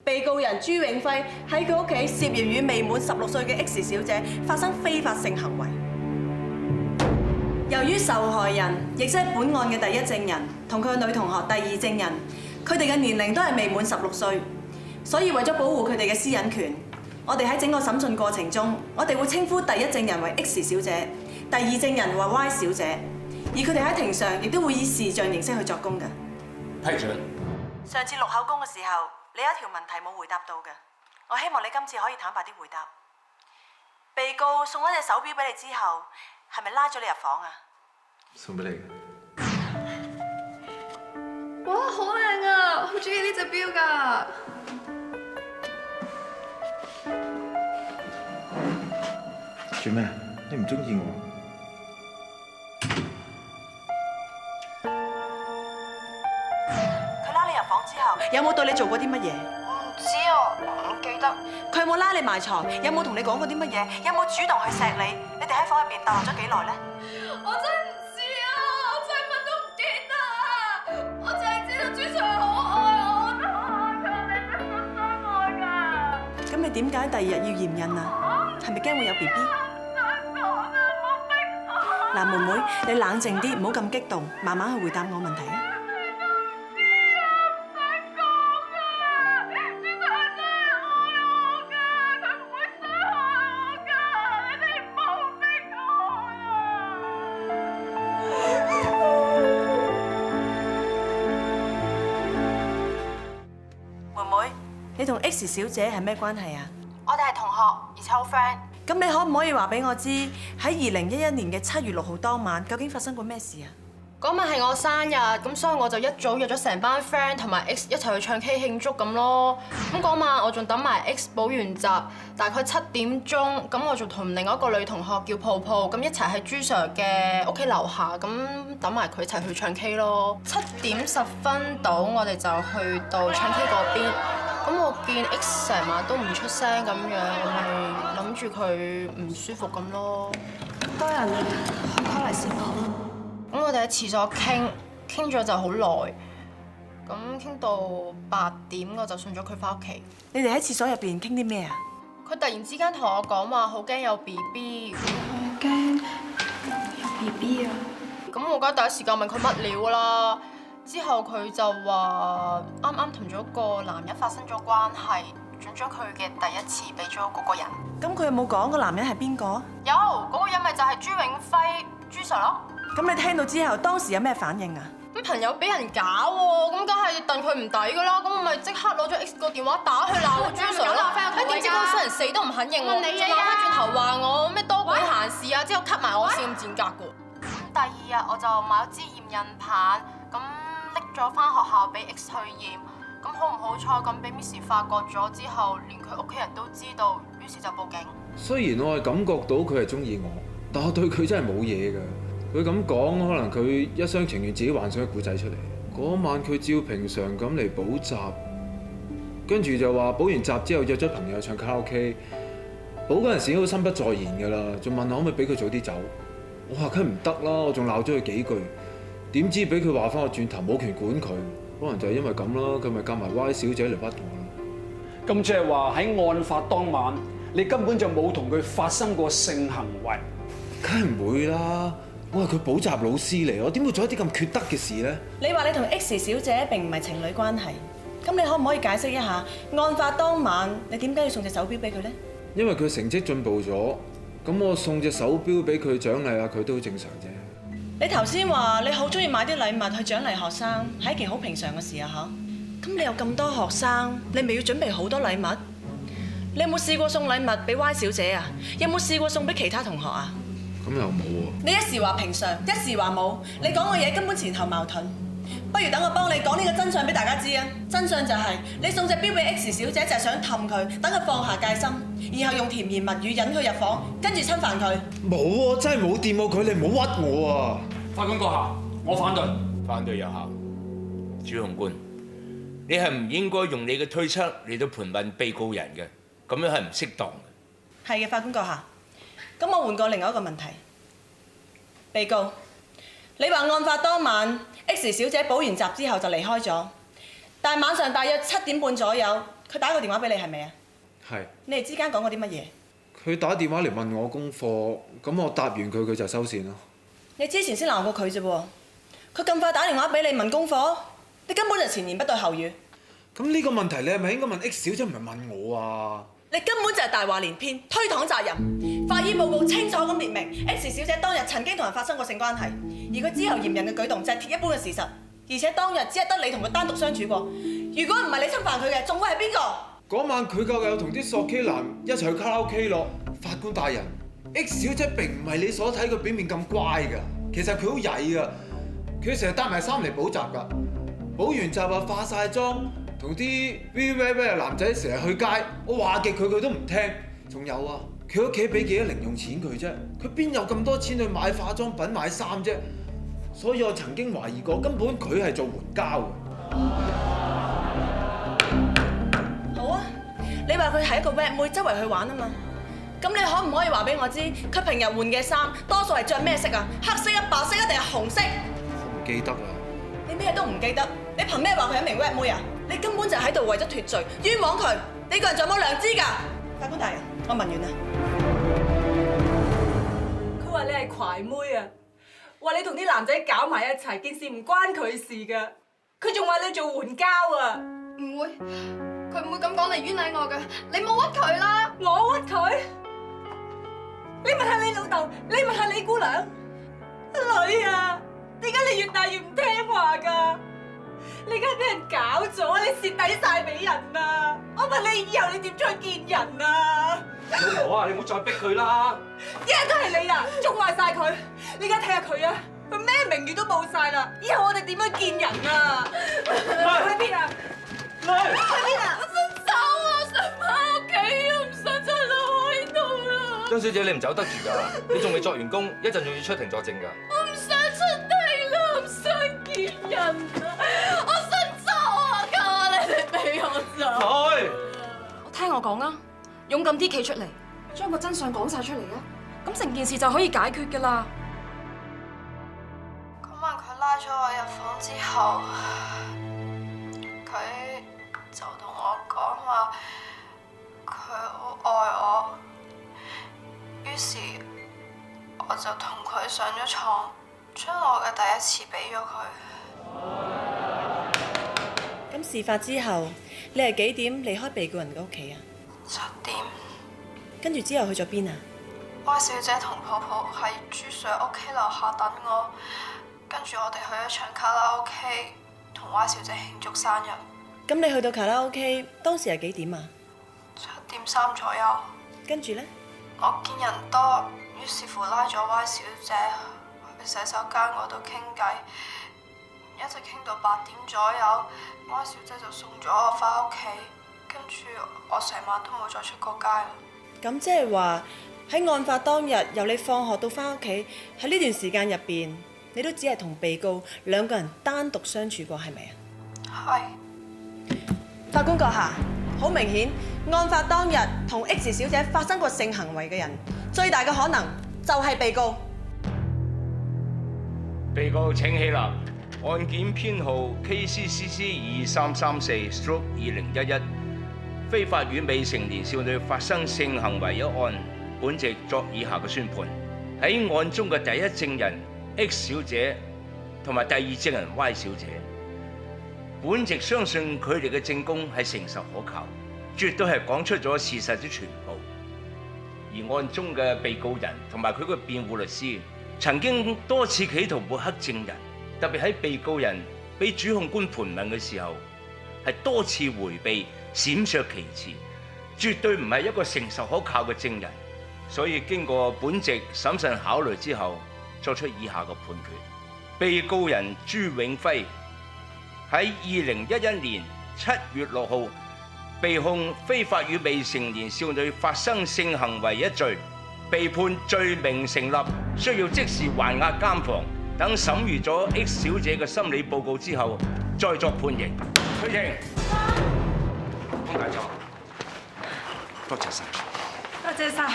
被告人朱永輝喺佢屋企涉嫌與未滿16歲嘅 X 小姐發生非法性行為。由於受害人亦即係本案嘅第一證人同佢嘅女同學第二證人，佢哋嘅年齡都係未滿16歲，所以為咗保護佢哋嘅私隱權，我哋喺整個審訊過程中，我哋會稱呼第一證人為 X 小姐，第二證人為 Y 小姐，而佢哋喺庭上亦都會以視像形式去作供嘅。批准。上次錄口供嘅時候，你有一條問題冇回答到嘅，我希望你今次可以坦白啲回答。被告送咗隻手錶俾你之後，係咪拉咗你入房啊？送俾你嘅。哇，好靚啊！好中意呢隻錶㗎。做咩？你唔中意我？佢拉你入房之後，有冇對你做過啲乜嘢？唔知啊，唔記得。佢有冇拉你埋床？有冇同你講過啲乜嘢？有冇主動去錫你？你哋喺房入邊逗留咗幾耐咧？我真係唔知啊，我真係乜都唔記得啊！我淨係知道朱 Sir 好愛我，我都好愛佢，我哋真心相愛㗎。咁你點解第二日要驗孕啊？係咪驚會有 BB？嗱，妹妹，你冷靜啲，唔好咁激動，慢慢去回答我問題啊！妹妹，你同 X 小姐係咩關係啊？我哋係同學，而且好 friend。咁你可唔可以話俾我知喺2011年嘅7月6號當晚，究竟發生過咩事啊？嗰晚係我生日，咁所以我就一早約咗成班 friend 同埋 X 一齊去唱 K 慶祝咁咯。咁嗰晚我仲等埋 X 補完習，大概7點鐘，咁我就同另外一個女同學叫泡泡，咁一齊喺朱 Sir 嘅屋企樓下，咁等埋佢一齊去唱 K 咯。7點10分到，我哋就去到唱 K 嗰邊。咁我見 X 成晚都唔出聲咁樣，我咪諗住佢唔舒服咁咯。多人開嚟先講。咁我哋喺廁所傾咗就好耐，咁傾到8點我就送咗佢翻屋企。你哋喺廁所入邊傾啲咩啊？佢突然之間同我講話好驚有 BB，我驚有 BB 啊！咁我梗係第一時間問佢乜料啦。之後佢就話啱啱同咗個男人發生咗關係，轉咗佢嘅第一次俾咗嗰個人。咁佢有冇講個男人係邊個？有，嗰個人咪就係朱永輝朱 Sir 咯。咁你聽到之後，當時有咩反應啊？咁朋友俾人搞喎，咁梗係戥佢唔抵噶啦，咁我咪即刻攞咗 X 個電話打去鬧個朱 Sir 咯。點知嗰個衰人死都唔肯認我，仲鬧翻轉頭話我咩多管閒事啊，之後 cut 埋我線咁賤格噶。第二日我就買咗支驗孕棒，咁拎咗翻學校俾 X 去驗。咁好唔好彩咁俾 Miss 發覺咗之後，連佢屋企人都知道，於是就報警。雖然我係感覺到佢係中意我，但我對佢真係冇嘢㗎。佢咁講，可能佢一廂情願自己幻想個故仔出嚟。嗰晚佢照平常咁嚟補習，跟住就話補完習之後約咗朋友唱卡拉 OK。補嗰陣時都心不在焉㗎啦，仲問我可唔可以俾佢早啲走。我話梗係唔得啦，我仲鬧咗佢幾句。點知俾佢話翻我轉頭冇權管佢，可能就係因為咁啦，佢咪夾埋 Y 小姐嚟屈我啦。咁即係話喺案發當晚，你根本就冇同佢發生過性行為。梗係唔會啦，我係佢補習老師嚟，我點會做一啲咁缺德嘅事咧？你話你同 X 小姐並唔係情侶關係，咁你可唔可以解釋一下案發當晚你點解要送隻手錶俾佢咧？因為佢成績進步咗，咁我送隻手錶俾佢獎勵下佢都好正常啫。你頭先話你好中意買啲禮物去獎勵學生，係一件好平常嘅事啊！嚇，咁你有咁多學生，你咪要準備好多禮物？你有冇試過送禮物俾 Y 小姐啊？有冇試過送俾其他同學啊？咁又冇喎。你一時話平常，一時話冇，你講嘅嘢根本前後矛盾。不如等我幫你講呢個真相俾大家知啊！真相就係你送隻錶俾 X 小姐就係想氹佢，等佢放下戒心，然後用甜言蜜語引佢入房，跟住侵犯佢。冇喎，真係冇掂過佢，你唔好屈我啊！法官閣下，我反對。反對有效。主控官，你係唔應該用你嘅推測嚟到盤問被告人嘅，咁樣係唔適當嘅。係嘅，法官閣下。咁我換過另外一個問題。被告，你話案發當晚 X 小姐補完習之後就離開咗，但係晚上大約7點半左右，佢打個電話俾你係咪啊？係。你哋之間講過啲乜嘢？佢打電話嚟問我功課，咁我答完佢就收線咯。你之前先鬧過佢啫喎，佢咁快打電話俾你問功課，你根本就前言不對後語。咁呢個問題你係咪應該問 X 小姐唔係問我啊？你根本就係大話連篇，推搪責任。法醫報告清楚咁列明 X 小姐當日曾經同人發生過性關係，而佢之後嫌人嘅舉動就係鐵一般嘅事實。而且當日只係得你同佢單獨相處過，如果唔係你侵犯佢嘅，仲會係邊個？嗰晚佢夠有同啲索 K 男一齊去卡拉 OK 咯。法官大人 ，X 小姐並唔係你所睇佢表面咁乖㗎，其實佢好曳㗎，佢成日帶埋衫嚟補習㗎，補完習啊化晒妝，同啲 VVV 嘅男仔成日去街，我話極佢都唔聽。仲有啊，佢屋企俾幾多零用錢佢啫，佢邊有咁多錢去買化妝品買衫啫？所以我曾經懷疑過，根本佢係做援交嘅。好啊，你話佢係一個 rap 妹，周圍去玩啊嘛。咁你可唔可以話俾我知，佢平日換嘅衫多數係着咩色啊？黑色啊、白色啊定係紅色？我唔記得啦。你咩都唔記得，你憑咩話佢係一名 rap 妹啊？你根本就喺度為咗脫罪，冤枉佢。你個人仲有冇良知㗎？法官大人，我問完啦。佢話你係攜妹啊！話你同啲男仔搞埋一齊，件事唔關佢事噶。佢仲話你做援交啊！唔會，佢唔會咁講嚟冤枉我嘅。你冇屈佢啦！我屈佢？你問下你老豆，你問下你姑娘。女啊，點解你越大越唔聽話噶？你而家俾人搞咗，你蝕底晒俾人啊！我問你以後你點出去見人啊？老婆啊，你唔好再逼佢啦！一日都係你啊，縱壞晒佢！你而家睇下佢啊，佢咩名譽都冇晒啦！以後我哋點樣見人啊？去邊啊？去邊啊？我想走啊！想翻屋企啊！唔想再留喺度啦！張小姐，你唔走得住㗎，你仲未作完工，一陣仲要出庭作證㗎。我唔想出庭啦，唔想見人啊！我想走啊！求下你哋俾我走。聽我講啊，勇敢啲企出嚟，將個真相講晒出嚟啊！咁成件事就可以解決㗎啦。嗰晚佢拉咗我入房之後，佢就同我講話，佢好愛我，於是我就同佢上咗床，將我嘅第一次俾咗佢。咁事發之後，你係幾點離開被告人嘅屋企啊？7點。跟住之後去咗邊啊Y 小姐同抱抱喺朱 Sir 屋企樓下等我，跟住我哋去咗場卡拉 OK， 同 Y 小姐慶祝生日。咁你去到卡拉 OK， 當時係幾點啊？7點3左右。跟住呢？我見人多，於是乎拉咗 Y 小姐去洗手間嗰度傾偈，一直傾到8點左右。Y 小姐就送咗我返屋企，跟住我成晚都冇再出過街啦。咁即係話喺案發當日，由你放學到返屋企，喺呢段時間入邊，你都只係同被告2個人單獨相處過，係咪啊？係。法官閣下，好明顯，案發當日同 X 小姐發生過性行為嘅人，最大嘅可能就係被告。被告請起立。案件編號 KCCC 2334/2011，非法與未成年少女發生性行為一案，本席作以下嘅宣判：喺案中嘅第一證人 X 小姐同埋第二證人 Y 小姐，本席相信佢哋嘅證供係誠實可靠，絕對係講出咗事實之全部。而案中嘅被告人同埋佢嘅辯護律師，曾經多次企圖抹黑證人。特別喺被告人被主控官盤問嘅時候，係多次迴避、閃爍其詞，絕對唔係一個誠實可靠嘅證人。所以經過本席審慎考慮之後，作出以下嘅判決：被告人朱永輝喺2011年7月6號被控非法與未成年少女發生性行為一罪，被判罪名成立，需要即時還押監房。等審閱咗 X 小姐嘅心理報告之後，再作判刑。退庭。潘大狀，多謝晒。多謝晒。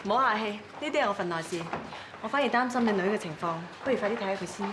唔好客氣，呢啲係我份內事。我反而擔心你女嘅情況，不如快啲睇下佢先。